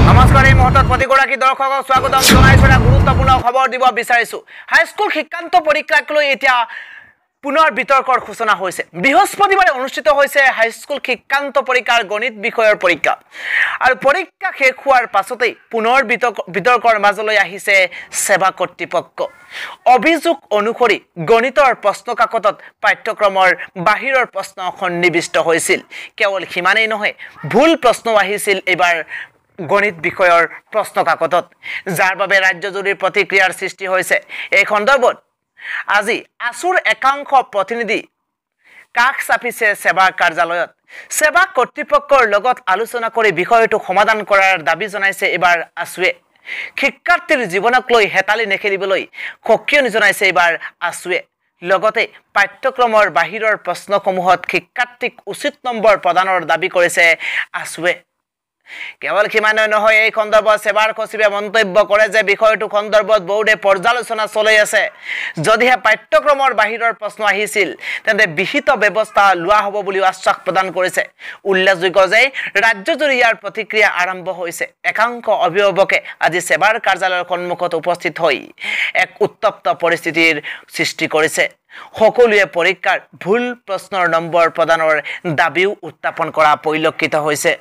নমস্কাৰ এই মুহূৰ্তত প্ৰতিগৰাকী দৰ্শকক স্বাগতম জনাইছো এটা গুৰুত্বপূৰ্ণ খবৰ দিব বিচাৰিছো হাইস্কুল শিক্ষান্ত পৰীক্ষাক লৈ এতিয়া পুনৰ বিতৰ্কৰ সূচনা হৈছে বৃহস্পতিবাৰে অনুষ্ঠিত হৈছে হাইস্কুল শিক্ষান্ত পৰীক্ষাৰ গণিত বিষয়ৰ পৰীক্ষা আৰু পৰীক্ষা শেষ হোৱাৰ পাছতেই পুনৰ বিতৰ্কৰ মাজলৈ আহিছে সেৱা কৰ্তৃপক্ষ অভিযোগ অনুসৰি গণিতৰ প্ৰশ্নকাকতত পাঠ্যক্ৰমৰ বাহিৰৰ প্ৰশ্ন সন্নিবিষ্ট হৈছিল কেৱল সিমানেই নহয় ভুল প্ৰশ্ন আহিছিল এবাৰ গণিত বিষয়ৰ প্ৰশ্নকাকতত যাৰ বাবে ৰাজ্যজুৰি প্ৰতিক্ৰিয়াৰ সৃষ্টি হৈছে এই সন্দৰ্ভত আজি আসুৰ একাংশ প্ৰতিনিধি কাষ চাপিছে সেৱা কাৰ্যালয়ত সেৱা কৰ্তৃপক্ষৰ লগত আলোচনা কৰি বিষয়টো সমাধান কৰাৰ দাবী জনাইছে এবাৰ আসুৱে শিক্ষাৰ্থীৰ জীৱনক লৈ হেতালি নেখেলিবলৈ সক্ৰিয় জনাইছে এবাৰ আসুৱে লগতে পাঠ্যক্ৰমৰ বাহিৰৰ প্ৰশ্নসমূহত শিক্ষাৰ্থীক উচিত নম্বৰ প্ৰদানৰ দাবী কৰিছে আসুৱে কেৱল সিমানেই নহয় এই সন্দৰ্ভত সেৱাৰ সচিবে মন্তব্য কৰে যে বিষয়টো সন্দৰ্ভত বোৰ্ডে পৰ্যালোচনা চলি আছে যদিহে পাঠ্যক্ৰমৰ বাহিৰৰ প্ৰশ্ন আহিছিল তেন্তে বিহিত ব্যৱস্থা লোৱা হ'ব বুলি আশ্বাস প্ৰদান কৰিছে উল্লেখযোগ্য যে ৰাজ্যজুৰি ইয়াৰ প্ৰতিক্ৰিয়া আৰম্ভ হৈছে একাংশ অভিভাৱকে আজি সেৱাৰ কাৰ্যালয়ৰ সন্মুখত উপস্থিত হৈ এক উত্তপ্ত পৰিস্থিতিৰ সৃষ্টি কৰিছে সকলোৱে পৰীক্ষাৰ ভুল প্ৰশ্নৰ নম্বৰ প্ৰদানৰ দাবীও উত্থাপন কৰা পৰিলক্ষিত হৈছে